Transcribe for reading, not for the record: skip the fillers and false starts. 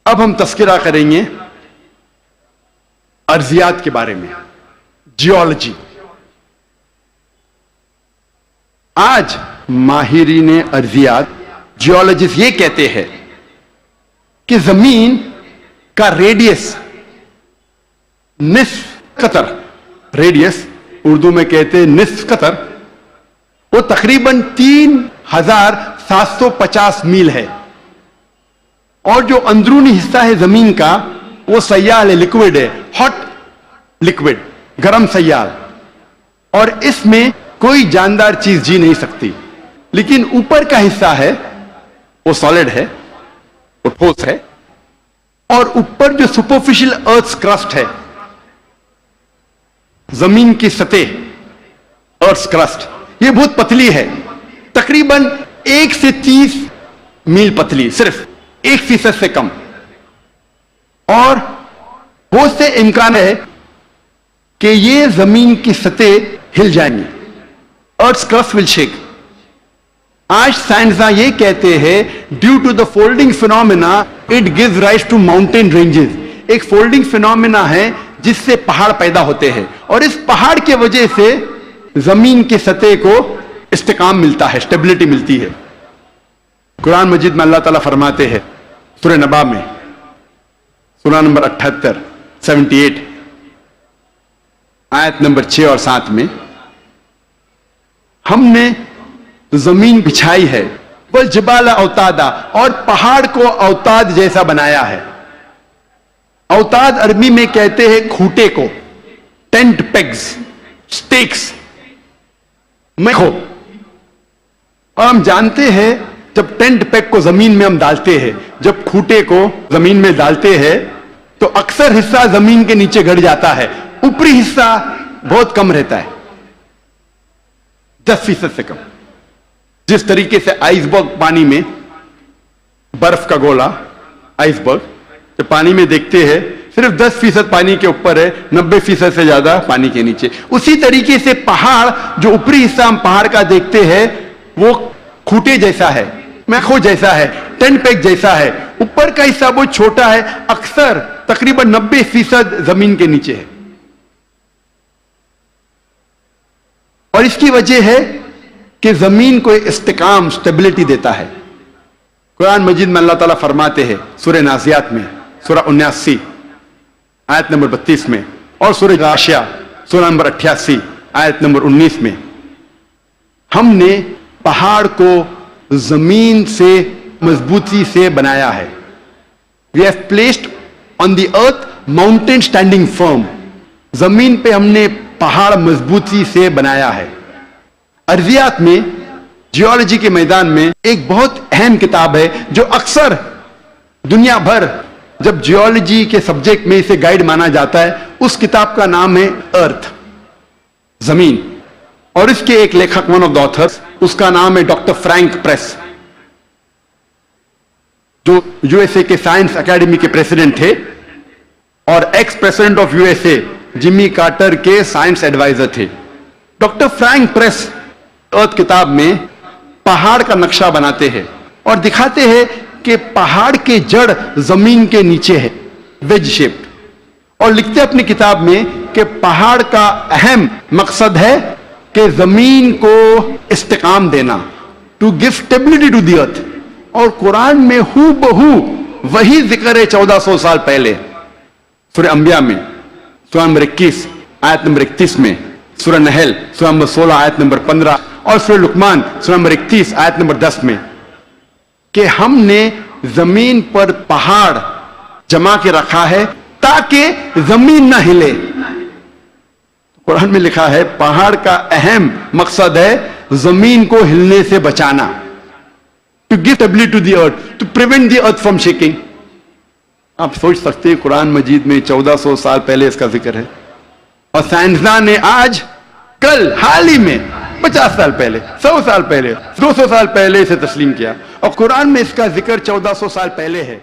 اب ہم تذکرہ کریں گے ارضیات کے بارے میں، جیولوجی۔ آج ماہرین ارضیات، جیولوجسٹ یہ کہتے ہیں کہ زمین کا ریڈیس نصف قطر، ریڈیس اردو میں کہتے ہیں نصف قطر، وہ تقریباً 3750 میل ہے، اور جو اندرونی حصہ ہے زمین کا وہ سیال ہے، لکوڈ ہے، ہاٹ لکوڈ، گرم سیال، اور اس میں کوئی جاندار چیز جی نہیں سکتی۔ لیکن اوپر کا حصہ ہے وہ سالڈ ہے، وہ ٹھوس ہے، اور اوپر جو سپرفیشل ارتھ کرسٹ ہے، زمین کی سطح، ارتھ کرسٹ، یہ بہت پتلی ہے، تقریباً 1 سے 30 میل پتلی، صرف 1% سے کم، اور بہت سے امکان ہے کہ یہ زمین کی سطح ہل جائیں گی، ارتھ کرسٹ ول شیک۔ آج سائنسداں یہ کہتے ہیں due to the folding phenomena it gives rise to mountain ranges, ایک فولڈنگ فینومینا ہے جس سے پہاڑ پیدا ہوتے ہیں، اور اس پہاڑ کی وجہ سے زمین کی سطح کو استحکام ملتا ہے، اسٹیبلٹی ملتی ہے۔ قرآن مجید میں اللہ تعالیٰ فرماتے ہیں سورہ نبا میں، سورہ نمبر 78 78 آیت نمبر 6 اور 7 میں، ہم نے زمین بچھائی ہے، والجبال اوتادا، اور پہاڑ کو اوتاد جیسا بنایا ہے۔ اوتاد عربی میں کہتے ہیں کھوٹے کو، ٹینٹ پیگز، سٹیکس، میخو، اور ہم جانتے ہیں جب ٹینٹ پیگ کو زمین میں ہم ڈالتے ہیں، جب کھوٹے کو زمین میں ڈالتے ہیں تو اکثر حصہ زمین کے نیچے گڑ جاتا ہے، اوپری حصہ بہت کم رہتا ہے، 10% سے کم۔ جس طریقے سے آئس برگ پانی میں، برف کا گولا آئس برگ جب پانی میں دیکھتے ہیں صرف 10% پانی کے اوپر ہے، 90% سے زیادہ پانی کے نیچے، اسی طریقے سے پہاڑ جو اوپری حصہ ہم پہاڑ کا دیکھتے ہیں وہ کھوٹے جیسا ہے، میخو جیسا ہے، ٹینٹ پیگ جیسا ہے، اوپر کا حصہ بہت چھوٹا ہے، اکثر تقریباً 90% زمین کے نیچے ہے۔ اور اس کی وجہ ہے کہ زمین کو استحکام، اسٹیبلٹی دیتا ہے۔ قرآن مجید میں اللہ تعالیٰ فرماتے ہیں سورہ نازیات میں، سورہ 79 آیت نمبر 32 میں، اور سورہ غاشیہ سورہ نمبر 88 آیت نمبر 19 میں، ہم نے پہاڑ کو زمین سے مضبوطی سے بنایا ہے۔ We have placed on the earth mountain standing firm، زمین پہ ہم نے پہاڑ مضبوطی سے بنایا ہے۔ ارضیات میں، جیولوجی کے میدان میں ایک بہت اہم کتاب ہے جو اکثر دنیا بھر جب جیولوجی کے سبجیکٹ میں اسے گائیڈ مانا جاتا ہے، اس کتاب کا نام ہے ارتھ، زمین، اور اس کے ایک لیکھک، ون آف دا آتھرز، اس کا نام ہے ڈاکٹر فرینک پریس، جو یو ایس اے کے سائنس اکیڈمی کے پریزیڈنٹ تھے اور ex president of U S A Jimmy Carter کے سائنس ایڈوائزر تھے۔ ڈاکٹر فرینک پریس ارتھ کتاب میں پہاڑ کا نقشہ بناتے ہیں اور دکھاتے ہیں کہ پہاڑ کے جڑ زمین کے نیچے ہے، ویج شیپڈ، اور لکھتے اپنی کتاب میں کہ پہاڑ کا اہم مقصد ہے کہ زمین کو استحکام دینا، to give stability to the earth. اور قرآن میں ہو بہو وہی ذکر ہے 1400 سال پہلے، سورہ انبیاء میں سورہ نمبر 21 آیت نمبر 31 میں، سورہ نحل سورہ نمبر 16 آیت نمبر 15، اور سورہ لقمان سورہ نمبر 31 آیت نمبر 10 میں، کہ ہم نے زمین پر پہاڑ جمع کے رکھا ہے تاکہ زمین نہ ہلے۔ قرآن میں لکھا ہے پہاڑ کا اہم مقصد ہے زمین کو ہلنے سے بچانا، to give stability to the earth, to prevent the earth from shaking۔ آپ سوچ سکتے ہیں قرآن مجید میں 1400 سال پہلے اس کا ذکر ہے، اور سائنسدان نے آج کل حال ہی میں 50 سال پہلے، 100 سال پہلے، 200 سال پہلے اسے تسلیم کیا، اور قرآن میں اس کا ذکر 1400 سال پہلے ہے۔